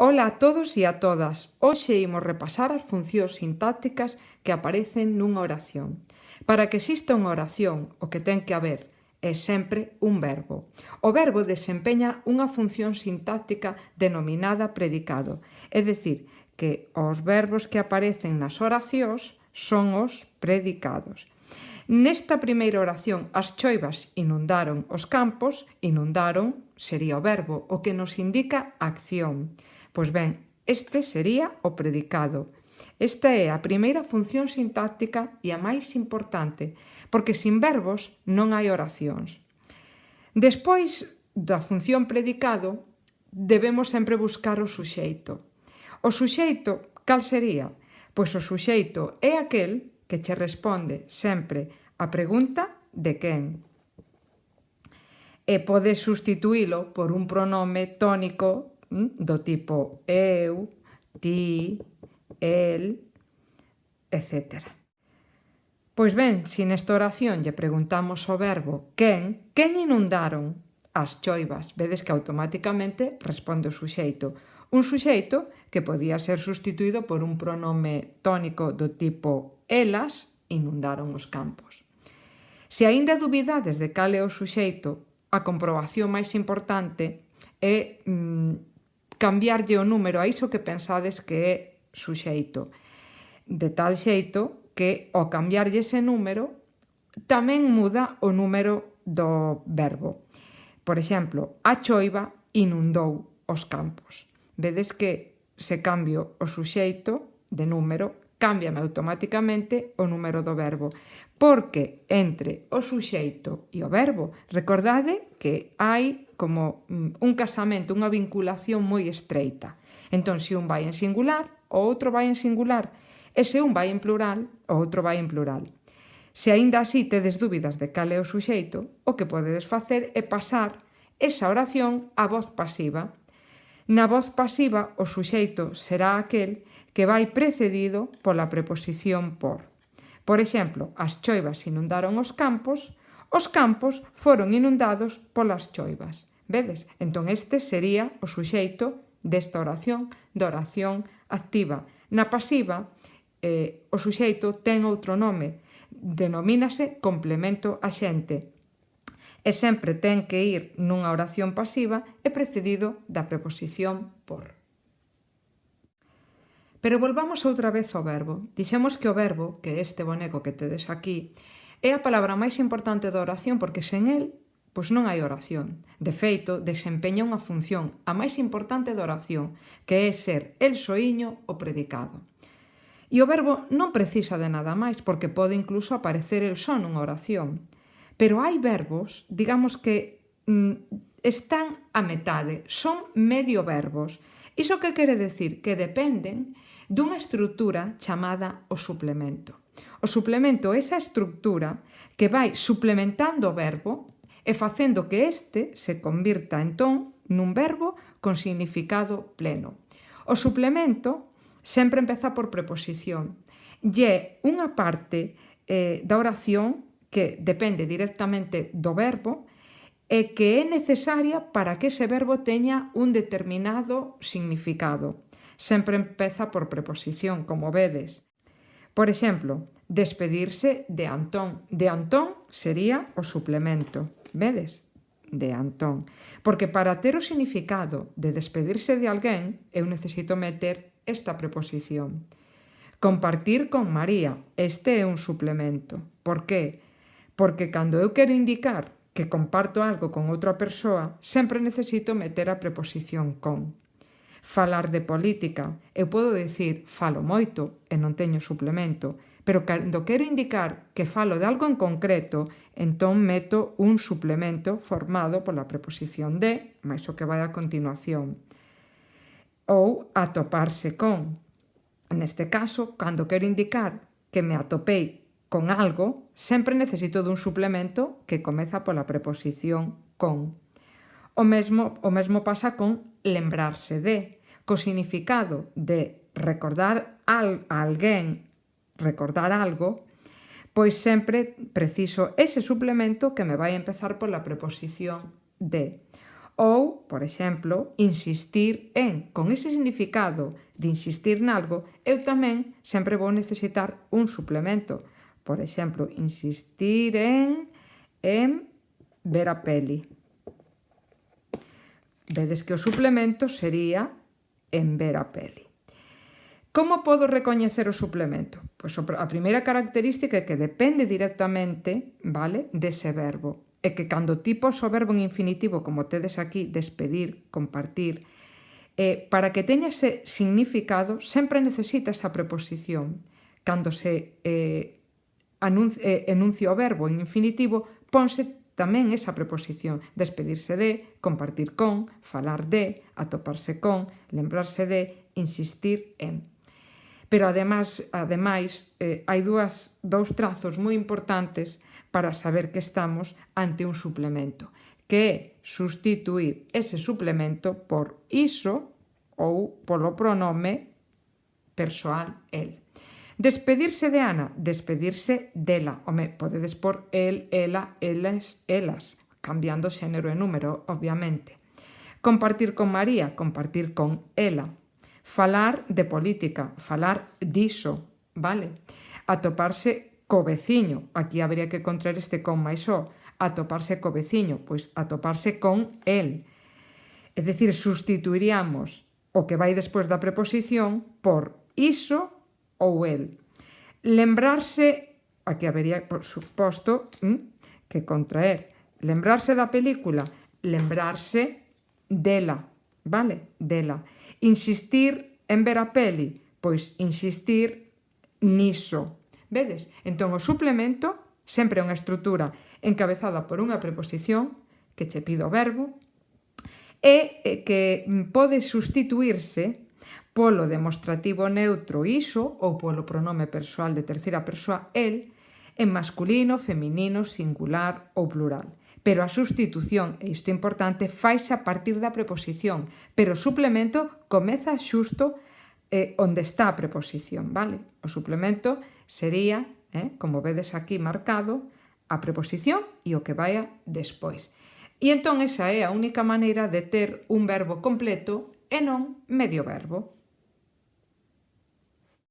Ola a todos e a todas. Hoxe imos repasar as funcións sintácticas que aparecen nunha oración. Para que exista unha oración, o que ten que haber é sempre un verbo. O verbo desempeña unha función sintáctica denominada predicado, é dicir, que os verbos que aparecen nas oracións son os predicados. Nesta primeira oración, as choivas inundaron os campos, inundaron sería o verbo, o que nos indica acción. Pois ben, este sería o predicado. Esta é a primeira función sintáctica e a máis importante, porque sin verbos non hai oracións. Despois da función predicado, debemos sempre buscar o suxeito. O suxeito, cal sería? Pois o suxeito é aquel que che responde sempre a pregunta de quen. E podes sustituílo por un pronome tónico do tipo eu, ti, el, etc. Pois ben, se nesta oración lle preguntamos ao verbo quen inundaron as choivas, vedes que automáticamente responde o suxeito. Un suxeito que podía ser sustituído por un pronome tónico do tipo elas inundaron os campos. Se aínda dubidades de cal é o suxeito, a comprobación máis importante é cambiarlle o número a iso que pensades que é suxeito, de tal xeito que ao cambiarlle ese número tamén muda o número do verbo. Por exemplo, a choiva inundou os campos. Vedes que se cambio o suxeito de número, cámbiame automáticamente o número do verbo, porque entre o suxeito e o verbo, recordade que hai como un casamento, unha vinculación moi estreita. Entón, se un vai en singular, o outro vai en singular, e se un vai en plural, o outro vai en plural. Se aínda así tedes dúbidas de cal é o suxeito, o que podedes facer é pasar esa oración á voz pasiva. Na voz pasiva, o suxeito será aquel que vai precedido pola preposición por. Por exemplo, as choivas inundaron os campos foron inundados polas choivas. Vedes? Entón este sería o suxeito desta oración, da oración activa. Na pasiva, o suxeito ten outro nome, denomínase complemento axente. E sempre ten que ir nunha oración pasiva e precedido da preposición por. Pero volvamos outra vez ao verbo. Dixemos que o verbo, que é este boneco que tedes aquí, é a palabra máis importante da oración porque sen el, pois non hai oración. De feito, desempeña unha función, a máis importante da oración, que é ser el soíño o predicado. E o verbo non precisa de nada máis porque pode incluso aparecer el só nunha oración. Pero hai verbos, digamos que están a metade, son medio verbos. Iso que quere decir? Que dependen dunha estrutura chamada o suplemento. O suplemento é esa estrutura que vai suplementando o verbo e facendo que este se convirta entón nun verbo con significado pleno. O suplemento sempre empeza por preposición e é unha parte da oración que depende directamente do verbo e que é necesaria para que ese verbo teña un determinado significado. Sempre empeza por preposición, como vedes. Por exemplo, despedirse de Antón. De Antón sería o suplemento. Vedes? De Antón. Porque para ter o significado de despedirse de alguén, eu necesito meter esta preposición. Compartir con María. Este é un suplemento. Por qué? Porque cando eu quero indicar que comparto algo con outra persoa, sempre necesito meter a preposición con. Falar de política. Eu podo dicir falo moito e non teño suplemento, pero cando quero indicar que falo de algo en concreto, entón meto un suplemento formado pola preposición de, máis o que vai a continuación. Ou atoparse con. Neste caso, cando quero indicar que me atopei con algo, sempre necesito dun suplemento que comeza pola preposición con. O mesmo pasa con lembrarse de, co significado de recordar a alguén, recordar algo, pois sempre preciso ese suplemento que me vai empezar pola preposición de. Ou, por exemplo, insistir en, con ese significado de insistir nalgo, eu tamén sempre vou necesitar un suplemento. Por exemplo, insistir en ver a peli. Vedes que o suplemento sería en ver a peli. Como podo recoñecer o suplemento? Pois a primeira característica é que depende directamente, vale, dese verbo. É que cando ti pos o verbo en infinitivo, como tedes aquí, despedir, compartir, para que teña ese significado, sempre necesita esa preposición. Cando se enuncia o verbo en infinitivo, ponse tamén esa preposición, despedirse de, compartir con, falar de, atoparse con, lembrarse de, insistir en. Pero ademais hai dous trazos moi importantes para saber que estamos ante un suplemento, que é sustituir ese suplemento por iso ou polo pronome persoal el. Despedirse de Ana, despedirse dela. Home, podedes por el, ela, elas, elas, cambiando xénero e número, obviamente. Compartir con María, compartir con ela. Falar de política, falar diso, vale? Atoparse co veciño, aquí habría que contraer este con máis o. Atoparse co veciño, pois atoparse con el. É dicir, sustituiríamos o que vai despois da preposición por iso ou el. Lembrarse, aquí habería, por suposto, que contraer. Lembrarse da película, lembrarse dela, vale? Dela. Insistir en ver a peli, pois insistir niso. Vedes? Entón, o suplemento sempre é unha estrutura encabezada por unha preposición que che pide o verbo e que pode sustituirse polo demostrativo neutro iso ou polo pronome persoal de terceira persoa el en masculino, feminino, singular ou plural. Pero a sustitución, e isto é importante, faise a partir da preposición, pero o suplemento comeza xusto onde está a preposición, vale? O suplemento sería, como vedes aquí marcado, a preposición e o que vai despois. E entón esa é a única maneira de ter un verbo completo e non medio verbo.